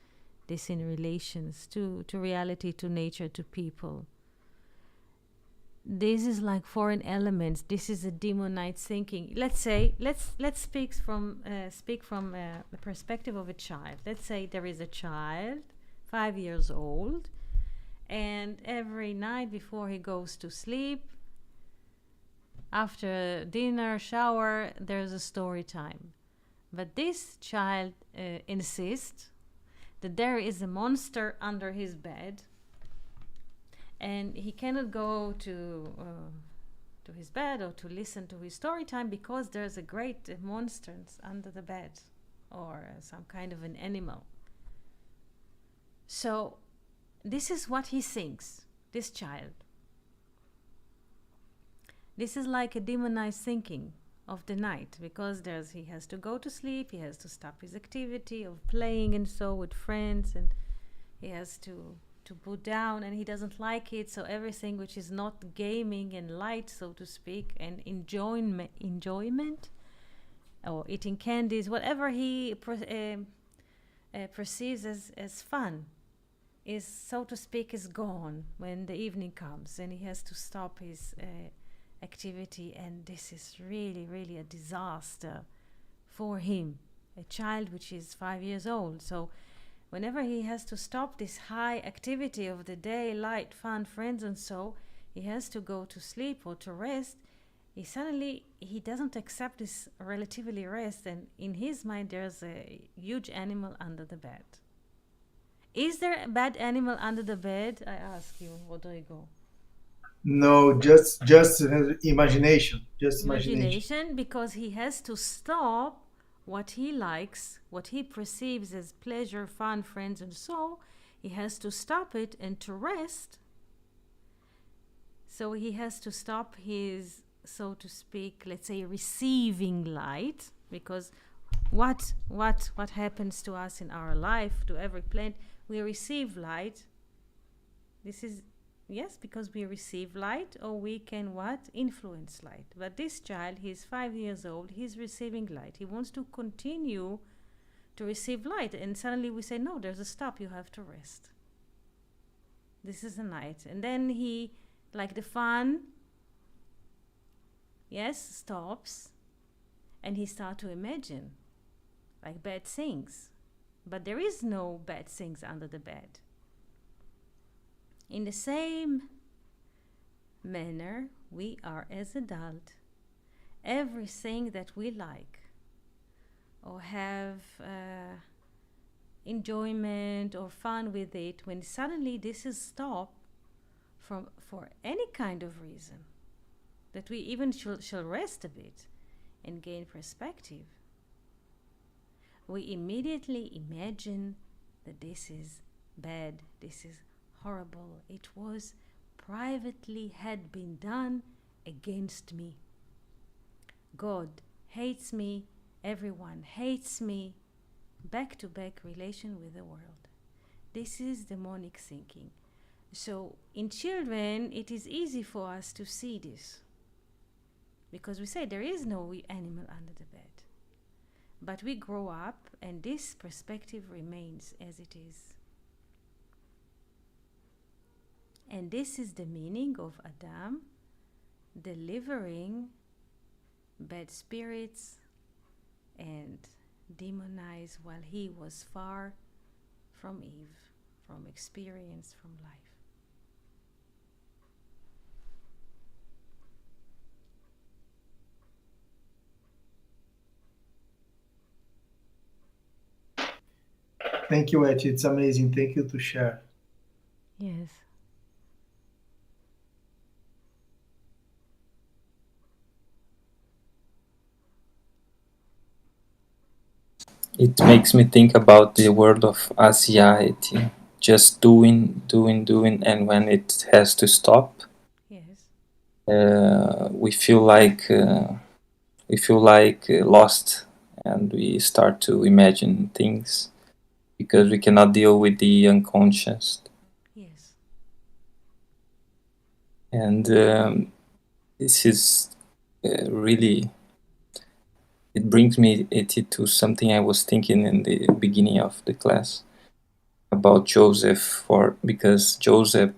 this in relations to reality, to nature, to people. This is like foreign elements. This is a demonite thinking. Let's say let's speak from the perspective of a child. Let's say there is a child 5 years old, and every night before he goes to sleep, after dinner, shower, there's a story time. But this child insists that there is a monster under his bed, and he cannot go to to his bed or to listen to his story time because there's a great monster under the bed or some kind of an animal. So this is what he thinks, this child. This is like a demonized thinking of the night, because he has to go to sleep, he has to stop his activity of playing and so with friends, and he has to put down, and he doesn't like it. So everything which is not gaming and light, so to speak, and enjoyment or eating candies, whatever he perceives as fun, is, so to speak, is gone when the evening comes, and he has to stop his activity. And this is really, really a disaster for him, a child which is 5 years old. So whenever he has to stop this high activity of the day, light, fun, friends, and so, he has to go to sleep or to rest. He doesn't accept this relatively rest, and in his mind there's a huge animal under the bed. Is there a bad animal under the bed? I ask you, Rodrigo. No, just imagination. Just Imagination, because he has to stop what he likes, what he perceives as pleasure, fun, friends, and so. He has to stop it and to rest. So he has to stop his, so to speak, let's say, receiving light, because what happens to us in our life, to every plant, we receive light. This is, yes, because we receive light, or we can influence light. But this child, he's 5 years old, he's receiving light. He wants to continue to receive light, and suddenly we say, no, there's a stop, you have to rest. This is a night. And then he, like the fun, yes, stops, and he starts to imagine like bad things. But there is no bad things under the bed. In the same manner, we are as adults. Everything that we like or have enjoyment or fun with it, when suddenly this is stopped for any kind of reason, that we even shall rest a bit and gain perspective, we immediately imagine that this is bad, this is horrible, it was privately had been done against me. God hates me, everyone hates me, back-to-back relation with the world. This is demonic thinking. So in children, it is easy for us to see this, because we say there is no animal under the bed. But we grow up, and this perspective remains as it is. And this is the meaning of Adam delivering bad spirits and demonized while he was far from Eve, from experience, from life. Thank you, Eti. It's amazing. Thank you to share. Yes. It makes me think about the word of anxiety, just doing, and when it has to stop, Yes. we feel like lost, and we start to imagine things because we cannot deal with the unconscious. Yes. And this is really, it brings me to something I was thinking in the beginning of the class about Joseph, because Joseph,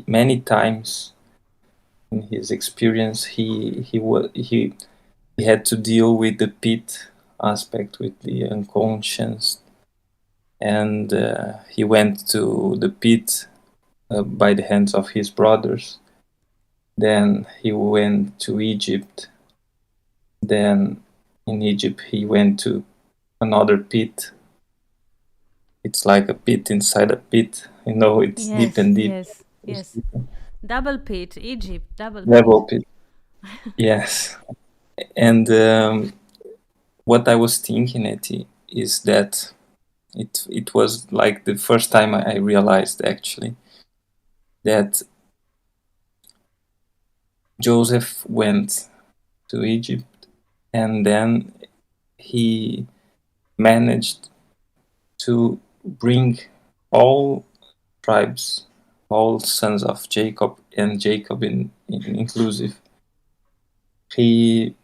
many times in his experience, he had to deal with the pit aspect, with the unconscious, and he went to the pit by the hands of his brothers. Then he went to Egypt. Then in Egypt he went to another pit. It's like a pit inside a pit, it's Yes. deep and deep. Yes. Yes. Double pit, Egypt, double Level pit. pit. Yes. And what I was thinking is that it was like the first time I realized actually that Joseph went to Egypt and then he managed to bring all tribes, all sons of Jacob, and Jacob in inclusive. He,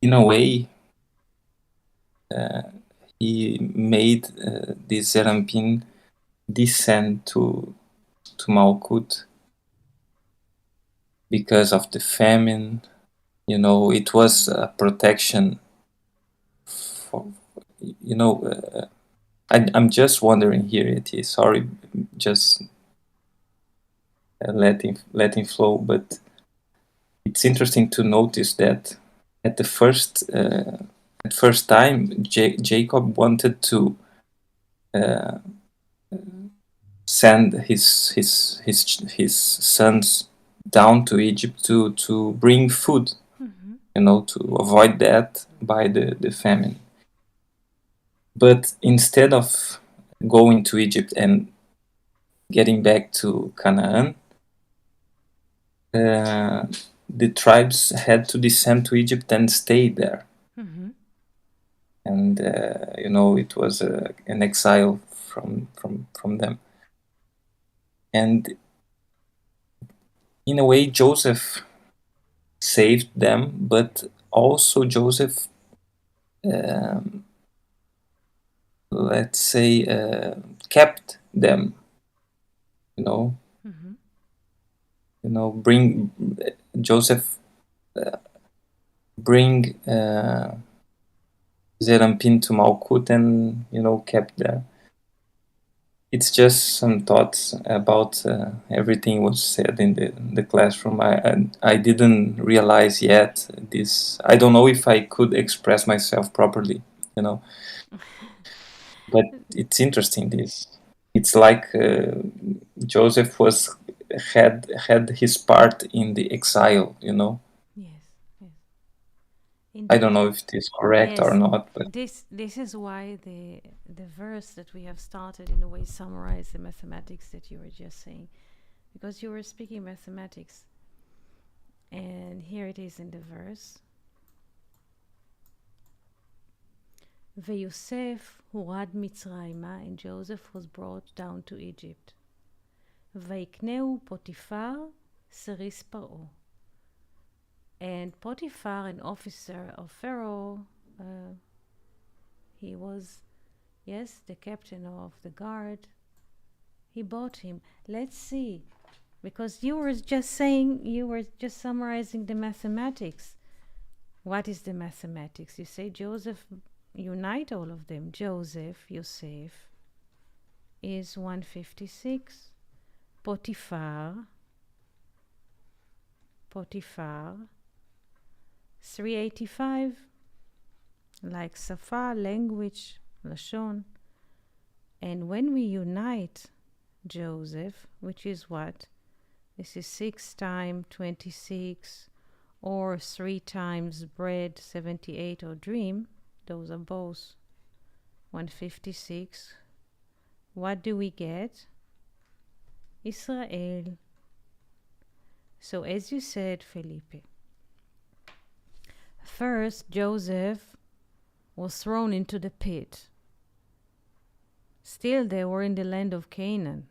in a way, he made this Zerampin descend to Malkut because of the famine. You know, it was a protection for, you know, I'm just wondering here, it is, sorry, just letting flow, but it's interesting to notice that at the first time, Jacob wanted to uh, send his sons down to Egypt to bring food, you know, to avoid that by the famine. But instead of going to Egypt and getting back to Canaan, the tribes had to descend to Egypt and stay there. And you know, it was an exile from them. And in a way, Joseph saved them, but also Joseph, let's say, kept them. You know, bring Joseph, bring Zerampin to Malkut, and kept there. It's just some thoughts about everything was said in the classroom. I didn't realize yet this. I don't know if I could express myself properly, but it's interesting. This. It's like Joseph had his part in the exile. Yes, yes. I don't Indeed. know if it is correct or Yes. not, but This is why the verse that we have started in a way summarize the mathematics that you were just saying. Because you were speaking mathematics. And here it is in the verse. Vayeshev hurad Mitzrayma, and Joseph was brought down to Egypt. Vayikneu Potiphar seris Paro. And Potiphar, an officer of Pharaoh, he was, yes, the captain of the guard. He bought him. Let's see, because you were just summarizing the mathematics. What is the mathematics? You say Joseph, unite all of them. Joseph, Yosef, is 156. Potiphar, 385. Like Safa, language, Lashon. And when we unite Joseph, which is what? This is 6 times 26, or 3 times bread, 78, or dream. Those are both 156. What do we get? Israel. So as you said, Felipe, first Joseph was thrown into the pit. Still they were in the land of Canaan.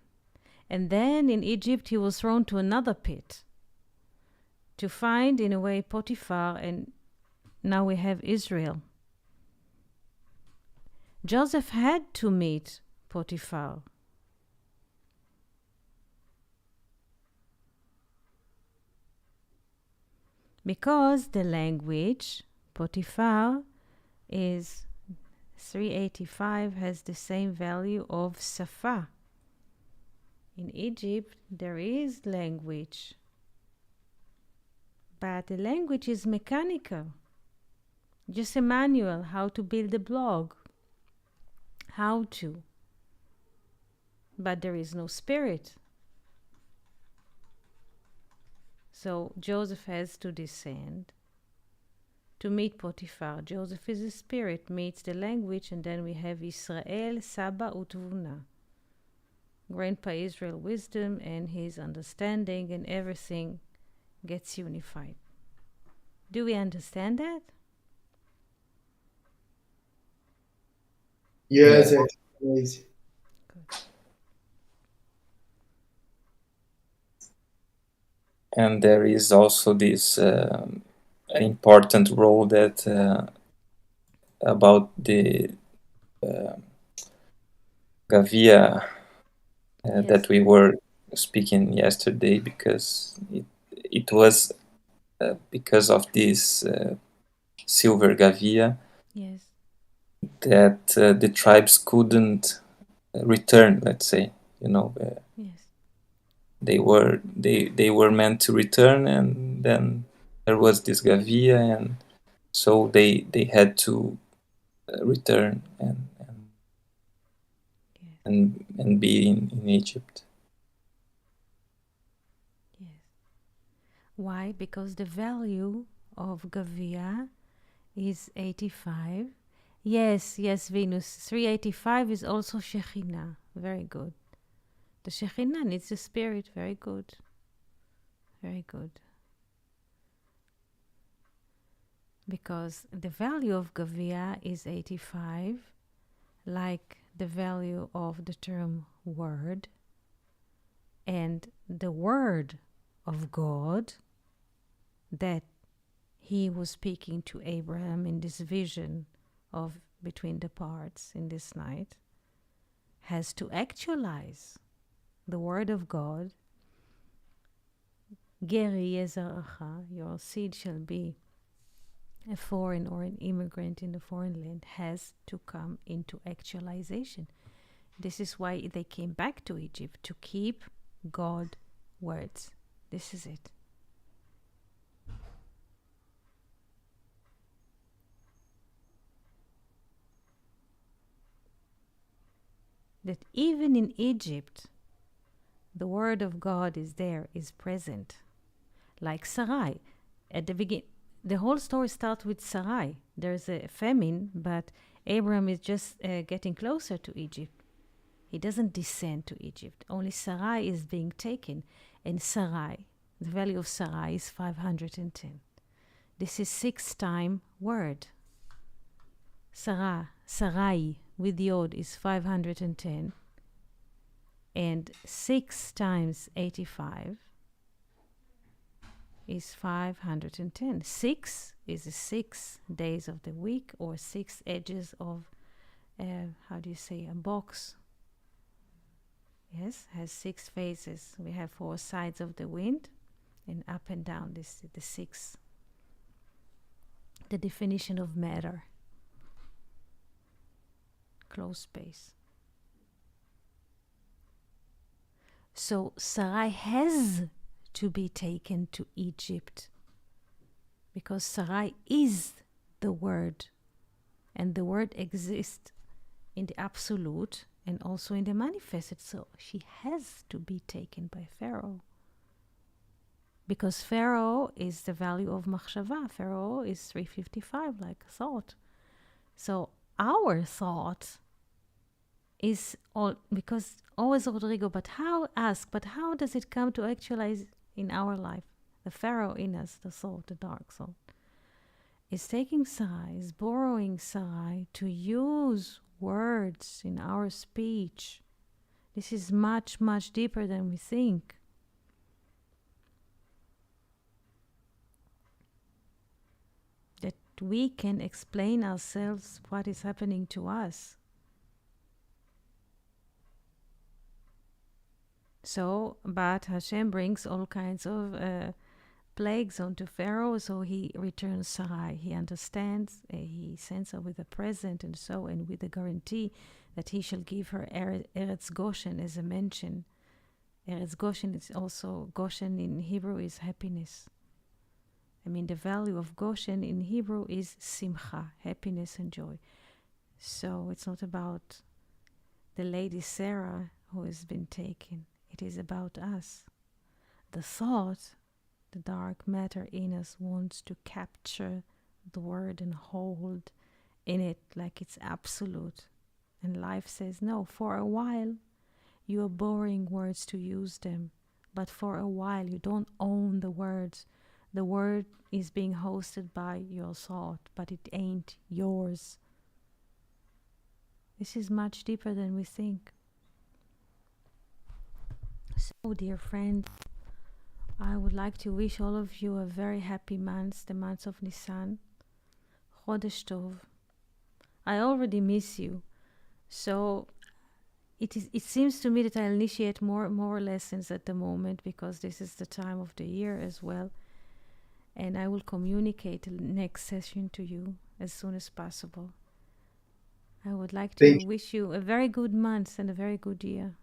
And then in Egypt he was thrown to another pit to find, in a way, Potiphar, and now we have Israel. Joseph had to meet Potiphar. Because the language, Potiphar, is 385, has the same value of Safa. In Egypt, there is language, but the language is mechanical. Just a manual, how to build a blog. How to. But there is no spirit. So Joseph has to descend to meet Potiphar. Joseph is a spirit, meets the language, and then we have Israel, Saba, Utvuna. Grandpa Israel wisdom and his understanding, and everything gets unified. Do we understand that? Yes, Yeah. amazing. Good. And there is also this important role that about the uh, Gavia Yes. that we were speaking yesterday, because it was because of this silver Gavia Yes. that the tribes couldn't return, let's say, Yes. they were meant to return, and then there was this Gavia, and so they had to return Yes. and be in Egypt. Yes. Why? Because the value of Gavia is 85. Yes, Venus. 385 is also Shekhinah. Very good. The Shekhinah needs the spirit. Very good. Very good. Because the value of Gavia is 85, like the value of the term word, and the word of God that he was speaking to Abraham in this vision of between the parts in this night has to actualize the word of God. Geri Yezaracha, your seed shall be a foreign or an immigrant in a foreign land, has to come into actualization. This is why they came back to Egypt, to keep God's words. This is it. That even in Egypt, the word of God is there, is present. Like Sarai. At the beginning, the whole story starts with Sarai. There's a famine, but Abraham is just getting closer to Egypt. He doesn't descend to Egypt. Only Sarai is being taken. And Sarai, the value of Sarai is 510. This is 6-time word. Sarai with Yod is 510. And 6 times 85 is 510. 6 is the 6 days of the week, or 6 edges of, a box. Yes, has 6 faces. We have 4 sides of the wind, and up and down, this the 6. The definition of matter. Closed space. So Sarai has to be taken to Egypt, because Sarai is the word, and the word exists in the absolute and also in the manifested. So she has to be taken by Pharaoh, because Pharaoh is the value of machshava. Pharaoh is 355, like thought. So our thought is all, because always Rodrigo, but how does it come to actualize in our life? The Pharaoh in us, the soul, the dark soul, is taking Sarai, is borrowing Sarai to use words in our speech. This is much, much deeper than we think. That we can explain ourselves what is happening to us. So, but Hashem brings all kinds of plagues onto Pharaoh, so he returns Sarai. He understands, he sends her with a present, and with the guarantee that he shall give her Eretz Goshen as a mention. Eretz Goshen is also, Goshen in Hebrew is happiness. I mean, the value of Goshen in Hebrew is simcha, happiness and joy. So it's not about the lady Sarah who has been taken. It is about us. The thought The dark matter in us wants to capture the word and hold in it like it's absolute. And life says, no, for a while you are borrowing words to use them, but for a while you don't own the words. The word is being hosted by your thought, but it ain't yours. This is much deeper than we think. So, dear friend, I would like to wish all of you a very happy month, the month of Nisan. Chodesh Tov. I already miss you, so it seems to me that I'll initiate more lessons at the moment, because this is the time of the year as well, and I will communicate the next session to you as soon as possible. I would like to wish you a very good month and a very good year.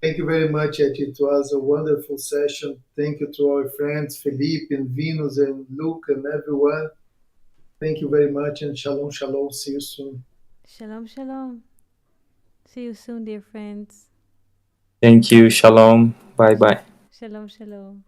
Thank you very much, Eti. It was a wonderful session. Thank you to our friends, Felipe and Venus and Luke and everyone. Thank you very much, and shalom, shalom. See you soon. Shalom, shalom. See you soon, dear friends. Thank you. Shalom. Bye bye. Shalom, shalom.